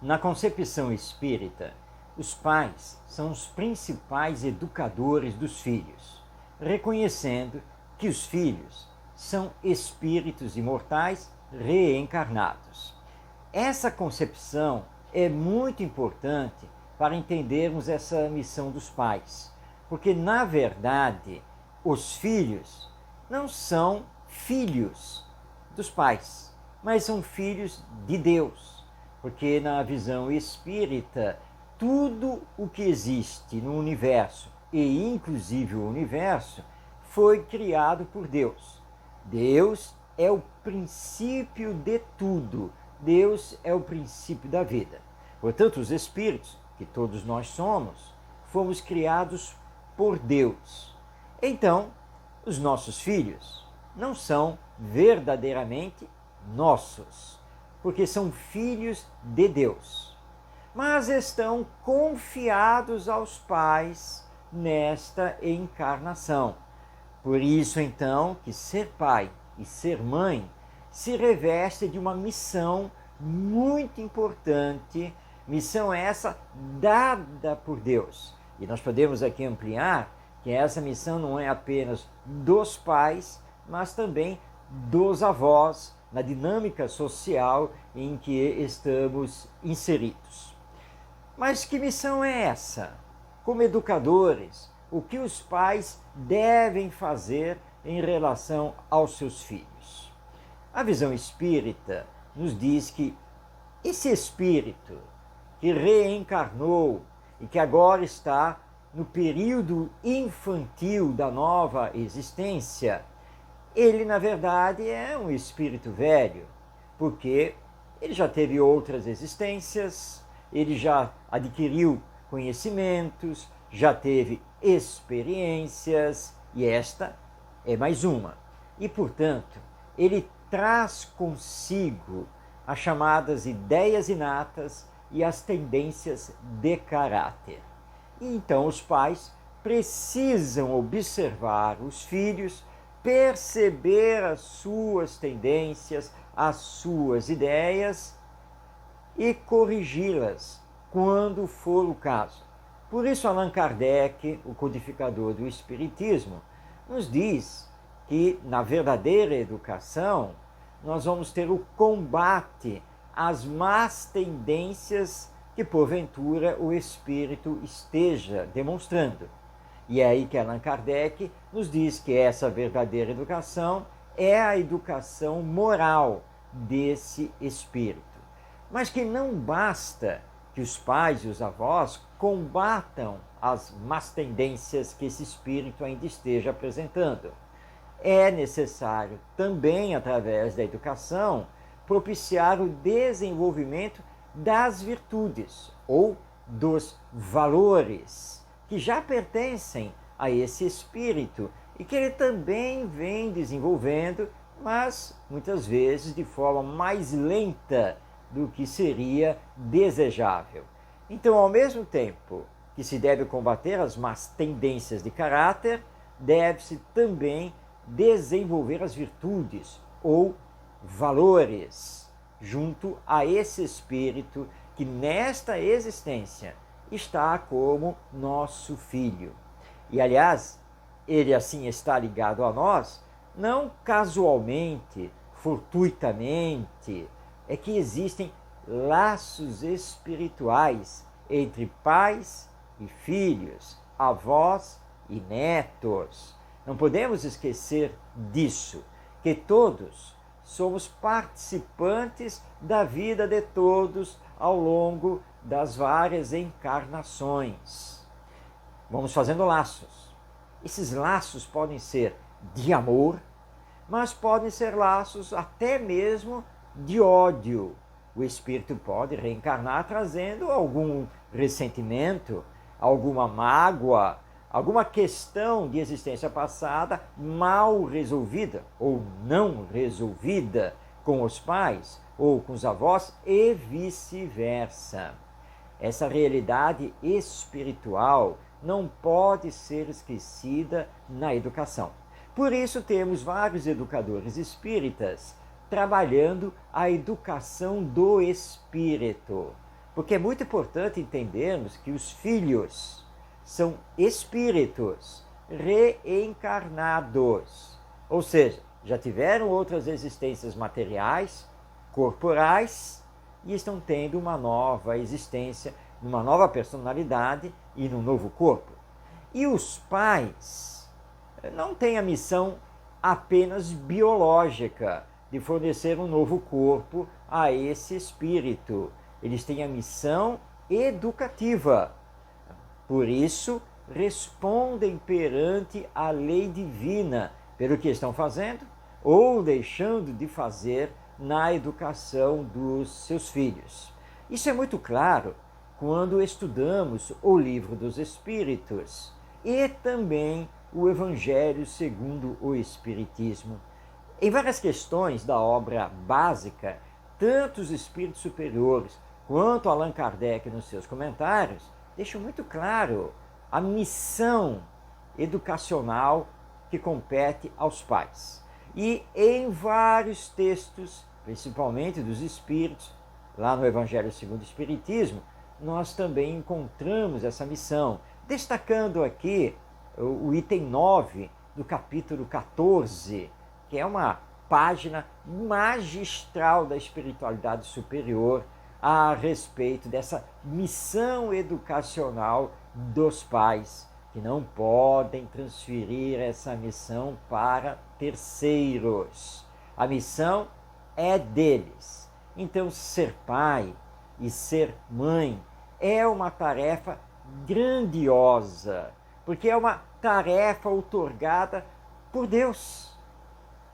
Na concepção espírita, os pais são os principais educadores dos filhos, reconhecendo que os filhos são espíritos imortais reencarnados. Essa concepção é muito importante para entendermos essa missão dos pais, porque, na verdade, os filhos não são filhos dos pais, mas são filhos de Deus. Porque na visão espírita, tudo o que existe no universo, e inclusive o universo, foi criado por Deus. Deus é o princípio de tudo. Deus é o princípio da vida. Portanto, os espíritos, que todos nós somos, fomos criados por Deus. Então, os nossos filhos não são verdadeiramente nossos, porque são filhos de Deus, mas estão confiados aos pais nesta encarnação. Por isso, então, que ser pai e ser mãe se reveste de uma missão muito importante, missão essa dada por Deus. E nós podemos aqui ampliar que essa missão não é apenas dos pais, mas também dos avós, na dinâmica social em que estamos inseridos. Mas que missão é essa? Como educadores, o que os pais devem fazer em relação aos seus filhos? A visão espírita nos diz que esse espírito que reencarnou e que agora está no período infantil da nova existência, ele, na verdade, é um espírito velho, porque ele já teve outras existências, ele já adquiriu conhecimentos, já teve experiências, e esta é mais uma. E, portanto, ele traz consigo as chamadas ideias inatas e as tendências de caráter. E então os pais precisam observar os filhos, perceber as suas tendências, as suas ideias e corrigi-las quando for o caso. Por isso, Allan Kardec, o codificador do Espiritismo, nos diz que, na verdadeira educação, nós vamos ter o combate às más tendências que, porventura, o espírito esteja demonstrando. E é aí que Allan Kardec nos diz que essa verdadeira educação é a educação moral desse espírito. Mas que não basta que os pais e os avós combatam as más tendências que esse espírito ainda esteja apresentando. É necessário também, através da educação, propiciar o desenvolvimento das virtudes ou dos valores que já pertencem a esse espírito e que ele também vem desenvolvendo, mas muitas vezes de forma mais lenta do que seria desejável. Então, ao mesmo tempo que se deve combater as más tendências de caráter, deve-se também desenvolver as virtudes ou valores junto a esse espírito que nesta existência está como nosso filho. E, aliás, ele assim está ligado a nós, não casualmente, fortuitamente, é que existem laços espirituais entre pais e filhos, avós e netos. Não podemos esquecer disso, que todos somos participantes da vida de todos ao longo das várias encarnações. Vamos fazendo laços. Esses laços podem ser de amor, mas podem ser laços até mesmo de ódio. O espírito pode reencarnar trazendo algum ressentimento, alguma mágoa, alguma questão de existência passada mal resolvida ou não resolvida com os pais ou com os avós e vice-versa. Essa realidade espiritual não pode ser esquecida na educação. Por isso temos vários educadores espíritas trabalhando a educação do espírito. Porque é muito importante entendermos que os filhos são espíritos reencarnados, ou seja, já tiveram outras existências materiais, corporais, e estão tendo uma nova existência, uma nova personalidade e num novo corpo. E os pais não têm a missão apenas biológica de fornecer um novo corpo a esse espírito. Eles têm a missão educativa. Por isso, respondem perante a lei divina pelo que estão fazendo ou deixando de fazer na educação dos seus filhos. Isso é muito claro quando estudamos o Livro dos Espíritos e também o Evangelho segundo o Espiritismo. Em várias questões da obra básica, tanto os espíritos superiores quanto Allan Kardec nos seus comentários deixam muito claro a missão educacional que compete aos pais. E em vários textos, principalmente dos espíritos, lá no Evangelho segundo o Espiritismo, nós também encontramos essa missão, destacando aqui o item 9 do capítulo 14, que é uma página magistral da espiritualidade superior a respeito dessa missão educacional dos pais, que não podem transferir essa missão para terceiros. A missão é deles. Então, ser pai e ser mãe é uma tarefa grandiosa, porque é uma tarefa outorgada por Deus,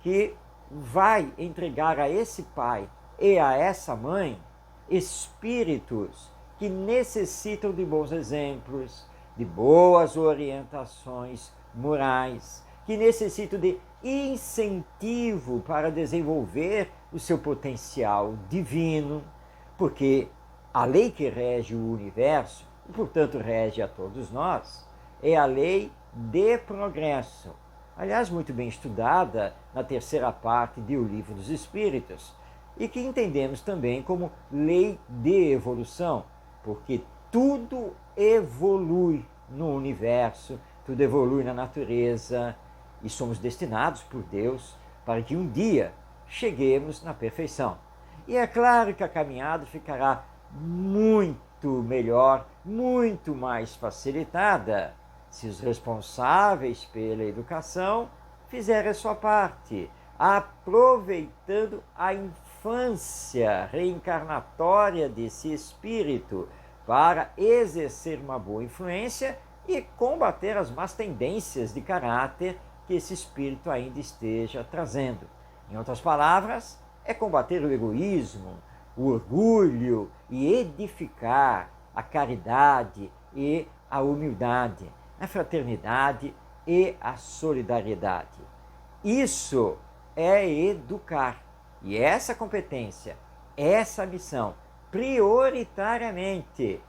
que vai entregar a esse pai e a essa mãe espíritos que necessitam de bons exemplos, de boas orientações morais, que necessitam de incentivo para desenvolver o seu potencial divino, porque a lei que rege o universo, e portanto rege a todos nós, é a lei de progresso. Aliás, muito bem estudada na terceira parte do Livro dos Espíritos, e que entendemos também como lei de evolução, porque tudo evolui no universo, tudo evolui na natureza, e somos destinados por Deus para que um dia cheguemos na perfeição. E é claro que a caminhada ficará muito melhor, muito mais facilitada, se os responsáveis pela educação fizerem a sua parte, aproveitando a infância reencarnatória desse espírito para exercer uma boa influência e combater as más tendências de caráter que esse espírito ainda esteja trazendo. Em outras palavras, é combater o egoísmo, o orgulho e edificar a caridade e a humildade, a fraternidade e a solidariedade. Isso é educar. E essa competência, essa missão, prioritariamente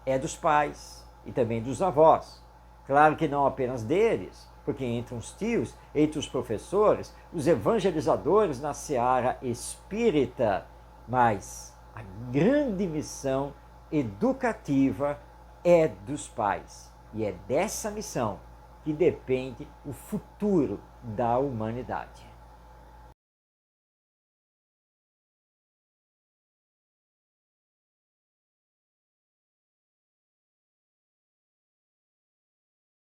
é dos pais e também dos avós. Claro que não apenas deles, porque entre os tios, entre os professores, os evangelizadores na seara espírita, mas a grande missão educativa é dos pais. E é dessa missão que depende o futuro da humanidade.